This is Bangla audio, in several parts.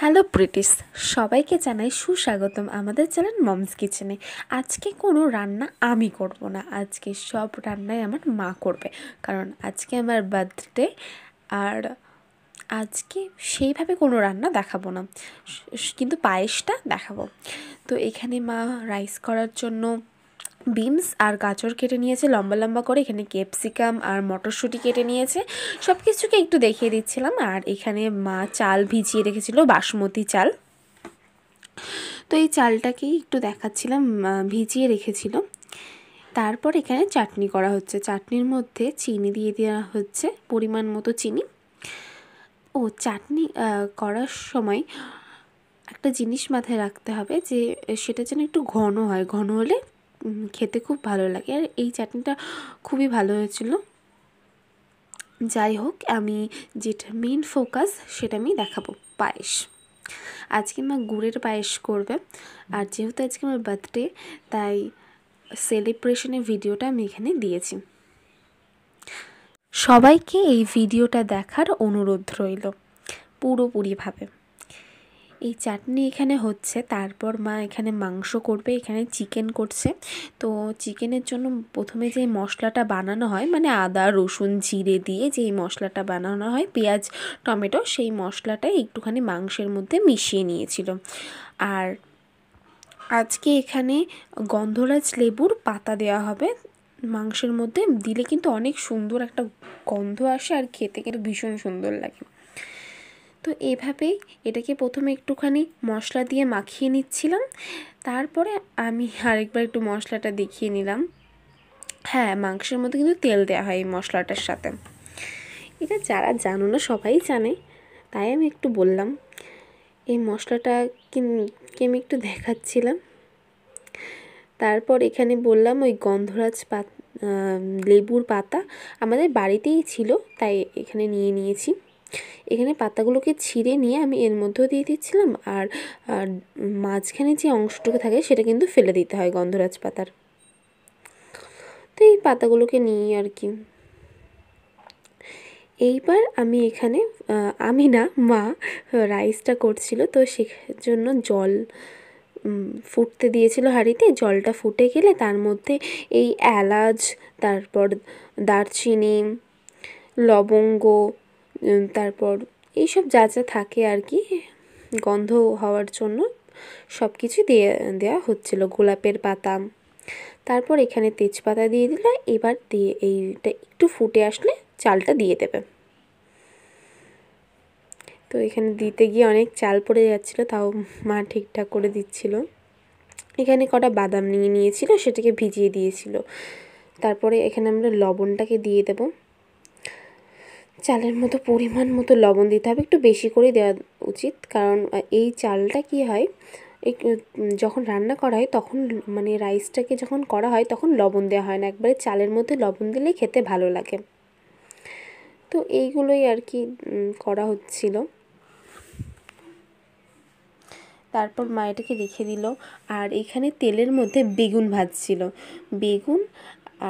হ্যালো ব্রিটিশ, সবাইকে জানাই সুস্বাগতম আমাদের চ্যানেল মমস কিচেনে। আজকে কোনো রান্না আমি করব না, আজকে সব রান্নাই আমার মা করবে, কারণ আজকে আমার বার্থডে। আর আজকে সেইভাবে কোনো রান্না দেখাবো না, কিন্তু পায়েসটা দেখাবো। তো এখানে মা রাইস করার জন্য বিনস আর গাজর কেটে নিয়েছে লম্বা লম্বা করে, এখানে ক্যাপসিকাম আর মটরশুঁটি কেটে নিয়েছে, সব কিছুকে একটু দেখিয়ে দিচ্ছিলাম। আর এখানে মা চাল ভিজিয়ে রেখেছিল, বাসমতি চাল। তো এই চালটাকেই একটু দেখাচ্ছিলাম, ভিজিয়ে রেখেছিল। তারপর এখানে চাটনি করা হচ্ছে, চাটনির মধ্যে চিনি দিয়ে দেওয়া হচ্ছে, পরিমাণ মতো চিনি। ও চাটনি করার সময় একটা জিনিস মাথায় রাখতে হবে, যে সেটা যেন একটু ঘন হয়, ঘন হলে খেতে খুব ভালো লাগে। আর এই চাটনিটা খুবই ভালো হয়েছিল। যাই হোক, আমি যেটা মেইন ফোকাস সেটা আমি দেখাবো, পায়েস। আজকে মা গুড়ের পায়েস করবে, আর যেহেতু আজকে আমার বার্থডে, তাই সেলিব্রেশনের ভিডিওটা আমি এখানে দিয়েছি। সবাইকে এই ভিডিওটা দেখার অনুরোধ রইল পুরোপুরিভাবে। এই চাটনি এখানে হচ্ছে, তারপর মা এখানে মাংস করবে, এখানে চিকেন করছে। তো চিকেনের জন্য প্রথমে যে মশলাটা বানানো হয়, মানে আদা রসুন জিরে দিয়ে যেই মশলাটা বানানো হয়, পেঁয়াজ টমেটো, সেই মশলাটাই একটুখানি মাংসের মধ্যে মিশিয়ে নিয়েছিল। আর আজকে এখানে গন্ধরাজ লেবুর পাতা দেওয়া হবে মাংসের মধ্যে, দিলে কিন্তু অনেক সুন্দর একটা গন্ধ আসে, আর খেতে কিন্তু ভীষণ সুন্দর লাগে। তো এভাবেই এটাকে প্রথমে একটুখানি মশলা দিয়ে মাখিয়ে নিচ্ছিলাম, তারপরে আমি আরেকবার একটু মশলাটা দেখিয়ে নিলাম। হ্যাঁ, মাংসের মধ্যে কিন্তু তেল দেওয়া হয় এই মশলাটার সাথে। এটা যারা জানো না সবাই জানে, তাই আমি একটু বললাম। এই মশলাটা কে আমি একটু দেখাচ্ছিলাম। তারপর এখানে বললাম ওই গন্ধরাজ লেবুর পাতা আমাদের বাড়িতেই ছিল, তাই এখানে নিয়ে নিয়েছি। এখানে পাতাগুলোকে ছিঁড়ে নিয়ে আমি এর মধ্যেও দিয়ে দিচ্ছিলাম, আর মাঝখানে যে অংশটুকু থাকে সেটা কিন্তু ফেলে দিতে হয় গন্ধরাজ পাতার। তো এই পাতাগুলোকে নিয়ে আর কি। এইবার আমি এখানে আমি না, মা রাইসটা করছিল, তো সেজন্য জল ফুটতে দিয়েছিল হাঁড়িতে। জলটা ফুটে গেলে তার মধ্যে এই এলাচ, তারপর দারচিনি, লবঙ্গ, তারপর এইসব যা যা থাকে আর কি গন্ধ হওয়ার জন্য, সব কিছু দেওয়া হচ্ছিল, গোলাপের পাতা। তারপর এখানে তেজপাতা দিয়ে দিলে, এবার দিয়ে এইটা একটু ফুটে আসলে চালটা দিয়ে দেবে। তো এখানে দিতে গিয়ে অনেক চাল পড়ে যাচ্ছিলো, তাও মা ঠিকঠাক করে দিচ্ছিল। এখানে কটা বাদাম নিয়ে নিয়েছিল, সেটাকে ভিজিয়ে দিয়েছিল। তারপরে এখানে আমরা লবণটাকে দিয়ে দেব, চালের মতো পরিমাণ মতো লবণ দিতে হবে, একটু বেশি করে দেওয়া উচিত, কারণ এই চালটা কি হয়, যখন রান্না করা হয় তখন, মানে রাইসটাকে যখন করা হয় তখন লবণ দেওয়া হয় না, একবারে চালের মধ্যে লবণ দিলেই খেতে ভালো লাগে। তো এইগুলোই আর কি করা হচ্ছিল। তারপর মা এটাকে রেখে দিল, আর এখানে তেলের মধ্যে বেগুন ভাজছিল, বেগুন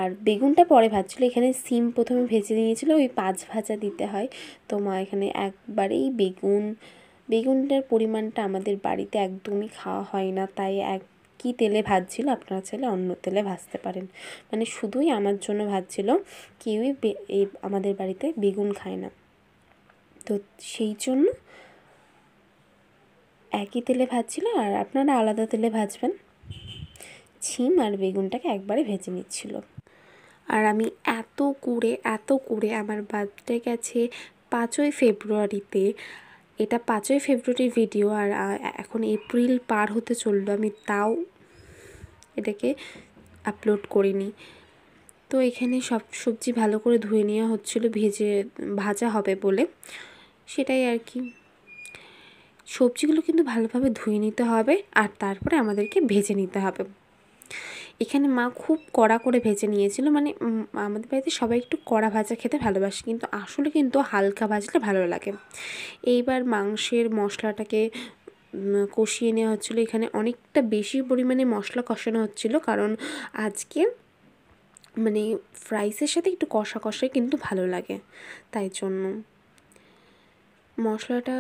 আর বেগুনটা পরে ভাজছিল। এখানে সিম প্রথমে ভেজে নিয়েছিল, ওই 5 ভাজা দিতে হয়। তো মা এখানে একবারেই বেগুনটার পরিমাণটা আমাদের বাড়িতে একদমই খাওয়া হয় না, তাই একই তেলে ভাজছিল, আপনারা চাইলে অন্য তেলে ভাজতে পারেন। মানে শুধুই আমার জন্য ভাজছিল, কেউই আমাদের বাড়িতে বেগুন খায় না, তো সেই জন্য একই তেলে ভাজছিল, আর আপনারা আলাদা তেলে ভাজবেন। ছিম আর বেগুনটাকে একবারে ভেজে নিচ্ছিল। আর আমি এত করে আমার বার্থডে গেছে 5ই ফেব্রুয়ারিতে, এটা 5ই ফেব্রুয়ারির ভিডিও, আর এখন এপ্রিল পার হতে চললো, আমি তাও এটাকে আপলোড করিনি। তো এখানে সব সবজি ভালো করে ধুয়ে নেওয়া হচ্ছিলো, ভাজা হবে বলে, সেটাই আর কি। সবজিগুলো কিন্তু ভালোভাবে ধুয়ে নিতে হবে, আর তারপরে আমাদেরকে ভেজে নিতে হবে। এখানে মা খুব কড়া করে ভেজে নিয়েছিল, মানে আমাদের বাড়িতে সবাই একটু কড়া ভাজা খেতে ভালোবাসে, কিন্তু আসলে কিন্তু হালকা ভাজলে ভালো লাগে। এইবার মাংসের মশলাটাকে কষিয়ে নেওয়া হচ্ছিলো, এখানে অনেকটা বেশি পরিমাণে মশলা কষানো হচ্ছিলো, কারণ আজকে মানে ফ্রাইসের সাথে একটু কষা কষাই কিন্তু ভালো লাগে, তাই জন্য মশলাটা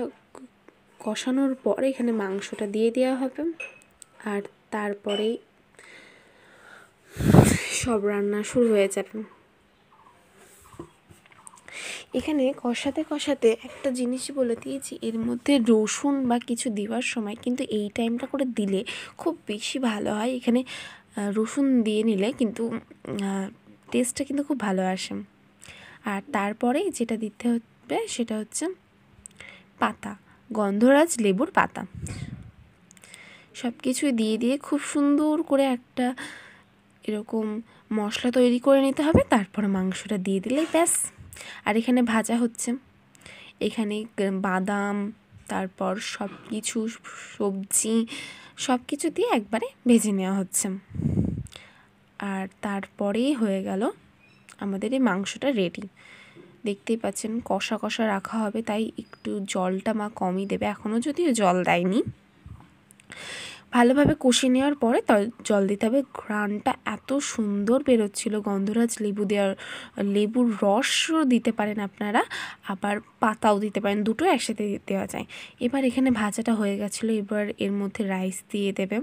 কষানোর পর এখানে মাংসটা দিয়ে দেওয়া হবে, আর তারপরেই সব রান্না শুরু হয়ে যাবে। এখানে কষাতে কষাতে একটা জিনিস বলে দিয়েছি, এর মধ্যে রসুন বা কিছু দেওয়ার সময় কিন্তু এই টাইমটা করে দিলে খুব বেশি ভালো হয়। এখানে রসুন দিয়ে নিলে কিন্তু টেস্টটা কিন্তু খুব ভালো আসে। আর তারপরে যেটা দিতে হবে সেটা হচ্ছে পাতা, গন্ধরাজ লেবুর পাতা। সব কিছুই দিয়ে দিয়ে খুব সুন্দর করে একটা এরকম মশলা তৈরি করে নিতে হবে, তারপরে মাংসটা দিয়ে দিলেই ব্যাস। আর এখানে ভাজা হচ্ছে, এখানে বাদাম, তারপর সব কিছু সবজি সব কিছু দিয়ে একবারে ভেজে নেওয়া হচ্ছে। আর তারপরেই হয়ে গেল আমাদের এই মাংসটা রেডি। দেখতেই পাচ্ছেন কষা কষা রাখা হবে, তাই একটু জলটা মা কমই দেবে, এখনও যদিও জল দেয়নি। ভালোভাবে কষিয়ে নেওয়ার পরে জল দিতে হবে। ঘ্রাণটা এত সুন্দর বেরোচ্ছিল, গন্ধরাজ লেবু দেওয়ার, লেবুর রসও দিতে পারেন আপনারা, আবার পাতাও দিতে পারেন, দুটো একসাথে দেওয়া যায়। এবার এখানে ভাজাটা হয়ে গেছিলো, এবার এর মধ্যে রাইস দিয়ে দেবে।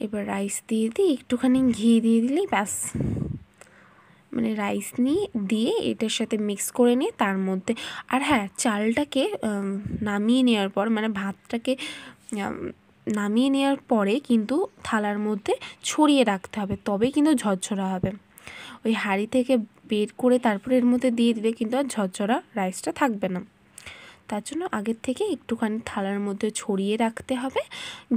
এবার রাইস দিয়ে একটুখানি ঘি দিয়ে দিলেই ব্যাস, মানে রাইস দিয়ে এটার সাথে মিক্স করে নিয়ে তার মধ্যে, আর হ্যাঁ, চালটাকে নামিয়ে নেওয়ার পর, মানে ভাতটাকে নামিয়ে নেওয়ার পরে কিন্তু থালার মধ্যে ছড়িয়ে রাখতে হবে, তবেই কিন্তু ঝরঝরা হবে। ওই হাঁড়ি থেকে বের করে তারপরে এর মধ্যে দিয়ে দিলে কিন্তু আর ঝরঝরা রাইসটা থাকবে না। তার জন্য আগের থেকে একটুখানি থালার মধ্যে ছড়িয়ে রাখতে হবে।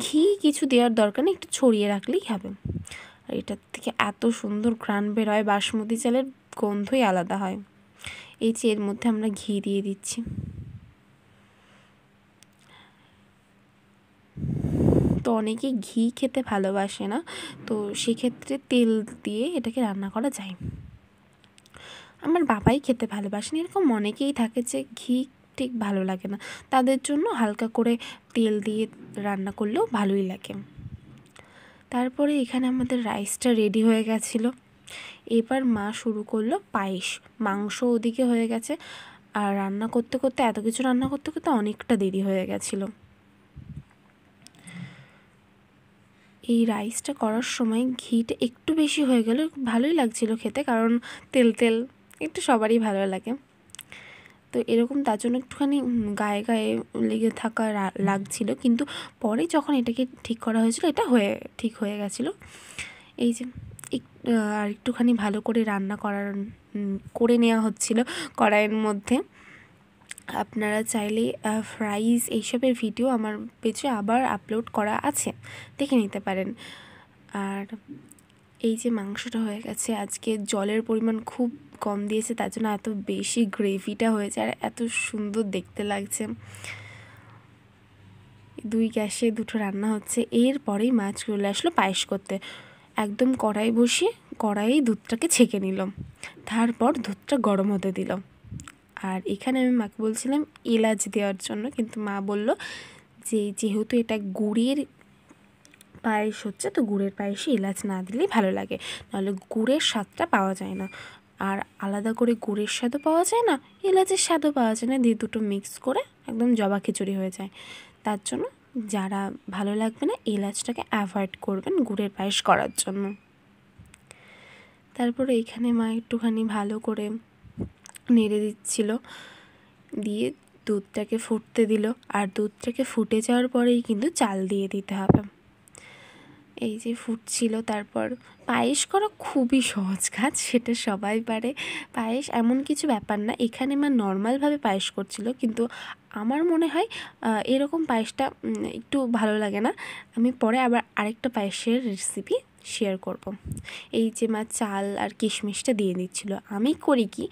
ঘি কিছু দেওয়ার দরকার নেই, একটু ছড়িয়ে রাখলেই হবে। আর এটার থেকে এত সুন্দর ঘ্রাণ বের হয়, বাসমতি চালের গন্ধই আলাদা হয়। এই যে এর মধ্যে আমরা ঘি দিয়ে দিচ্ছি। তো অনেকেই ঘি খেতে ভালোবাসে না, তো সেক্ষেত্রে তেল দিয়ে এটাকে রান্না করা যায়। আমার বাবাই খেতে ভালোবাসেন, এরকম অনেকেই থাকে যে ঘি ঠিক ভালো লাগে না, তাদের জন্য হালকা করে তেল দিয়ে রান্না করলেও ভালোই লাগে। তারপরে এখানে আমাদের রাইসটা রেডি হয়ে গেছিলো। এবার মা শুরু করলো পায়েস। মাংস ওদিকে হয়ে গেছে, আর রান্না করতে করতে, এত কিছু রান্না করতে করতে অনেকটা দেরি হয়ে গেছিলো। এই রাইসটা করার সময় ঘিটা একটু বেশি হয়ে গেল, ভালোই লাগছিল খেতে, কারণ তেল তেল একটু সবারই ভালো লাগে। তো এরকম তার জন্য একটুখানি গায়ে গায়ে লেগে থাকা লাগছিল, কিন্তু পরে যখন এটাকে ঠিক করা হয়েছিল, এটা ঠিক হয়ে গেছিলো। এই যে আর একটুখানি ভালো করে রান্না করে নেওয়া হচ্ছিল কড়াইয়ের মধ্যে। আপনারা চাইলে ফ্রাইজ এইসবের ভিডিও আমার পেজে আবার আপলোড করা আছে, দেখে নিতে পারেন। আর এই যে মাংসটা হয়ে গেছে, আজকে জলের পরিমাণ খুব কম দিয়েছে, তার জন্য এত বেশি গ্রেভিটা হয়েছে আর এত সুন্দর দেখতে লাগছে। 2 গ্যাসে 2টো রান্না হচ্ছে। এরপরেই মাছ চলে আসলো পায়েস করতে। একদম কড়াই বসিয়ে কড়াইয়ে দুধটাকে ছেঁকে নিলাম, তারপর দুধটা গরম হতে দিলাম। আর এখানে আমি মাকে বলছিলাম এলাচ দেওয়ার জন্য, কিন্তু মা বলল যে যেহেতু এটা গুড়ের পায়েস হচ্ছে, তো গুড়ের পায়েসে এলাচ না দিলেই ভালো লাগে, নাহলে গুড়ের স্বাদটা পাওয়া যায় না। আর আলাদা করে গুড়ের স্বাদও পাওয়া যায় না, এলাচের স্বাদও পাওয়া যায় না, দিয়ে দুটো মিক্স করে একদম জবা খিচুড়ি হয়ে যায়। তার জন্য যারা ভালো লাগবে না, এলাচটাকে অ্যাভয়েড করবেন গুড়ের পায়েস করার জন্য। তারপরে এখানে মা একটুখানি ভালো করে নেড়ে দিচ্ছিল, দিয়ে দুধটাকে ফুটতে দিল। আর দুধটাকে ফুটে যাওয়ার পরেই কিন্তু চাল দিয়ে দিতে হবে। এই যে ফুটছিল, তারপর পায়েস করা খুবই সহজ কাজ, সেটা সবাই পারে। পায়েস এমন কিছু ব্যাপার না। এখানে মা নর্মালভাবে পায়েস করছিল, কিন্তু আমার মনে হয় এরকম পায়েসটা একটু ভালো লাগে না। আমি পরে আবার আরেকটা পায়েসের রেসিপি শেয়ার করব। এই যে মা চাল আর কিশমিশটা দিয়ে দিচ্ছিল। আমি করি কি,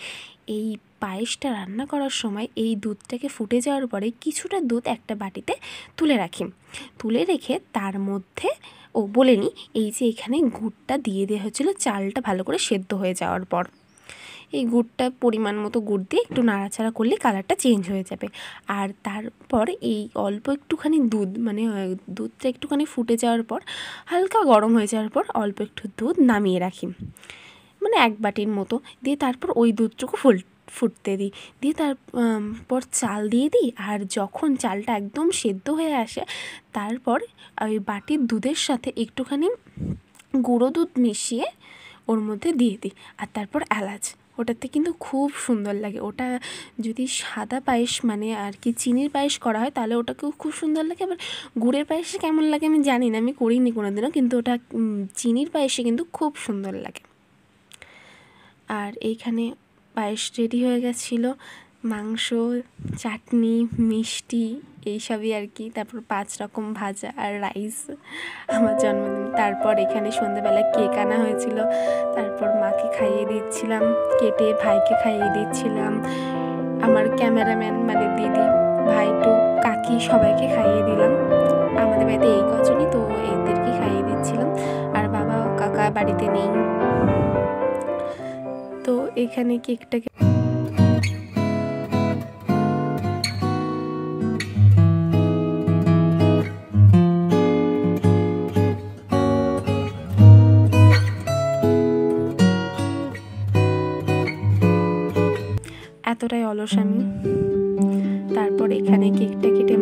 এই পায়েসটা রান্না করার সময় এই দুধটাকে ফুটে যাওয়ার পরে কিছুটা দুধ একটা বাটিতে তুলে রাখি, তুলে রেখে তার মধ্যে বলে নিই, এই যে এখানে গুড়টা দিয়ে দেওয়া হচ্ছিলো চালটা ভালো করে সেদ্ধ হয়ে যাওয়ার পর। এই গুড়টা পরিমাণ মতো গুড় দিয়ে একটু নাড়াচাড়া করলে কালারটা চেঞ্জ হয়ে যাবে। আর তারপর এই অল্প একটুখানি দুধ, মানে দুধটা একটুখানি ফুটে যাওয়ার পর, হালকা গরম হয়ে যাওয়ার পর অল্প একটু দুধ নামিয়ে রাখি, মানে 1 বাটির মতো, দিয়ে তারপর ওই দুধটুকু ফুটতে দিই, দিয়ে তারপর চাল দিয়ে দিই। আর যখন চালটা একদম সেদ্ধ হয়ে আসে তারপর ওই বাটির দুধের সাথে একটুখানি গুঁড়ো দুধ মিশিয়ে ওর মধ্যে দিয়ে দিই, আর তারপর এলাচ। ওটাতে কিন্তু খুব সুন্দর লাগে। ওটা যদি সাদা পায়েস মানে আর কি চিনির পায়েস করা হয় তাহলে ওটাকেও খুব সুন্দর লাগে। আবার গুড়ের পায়েসে কেমন লাগে আমি জানি না, আমি করিনি কোনো দিনও, কিন্তু ওটা চিনির পায়েসে কিন্তু খুব সুন্দর লাগে। আর এইখানে পায়েস রেডি হয়ে গেছিলো, মাংস, চাটনি, মিষ্টি এইসবই আর কি। তারপর 5 রকম ভাজা আর রাইস, আমার জন্মদিন। তারপর এখানে সন্ধ্যেবেলায় কেক আনা হয়েছিল, তারপর মাকে খাইয়ে দিচ্ছিলাম কেটে, ভাইকে খাইয়ে দিচ্ছিলাম, আমার ক্যামেরাম্যান মানে দিদি, ভাইটু, কাকি সবাইকে খাইয়ে দিলাম। আমাদের বাড়িতে এই কজনই তো, এদেরকে খাইয়ে দিচ্ছিলাম। আর বাবা কাকা বাড়িতে নেই, তো এখানে কেকটাকে এতটাই অলস আমি। তারপর এখানে কেকটা কেটে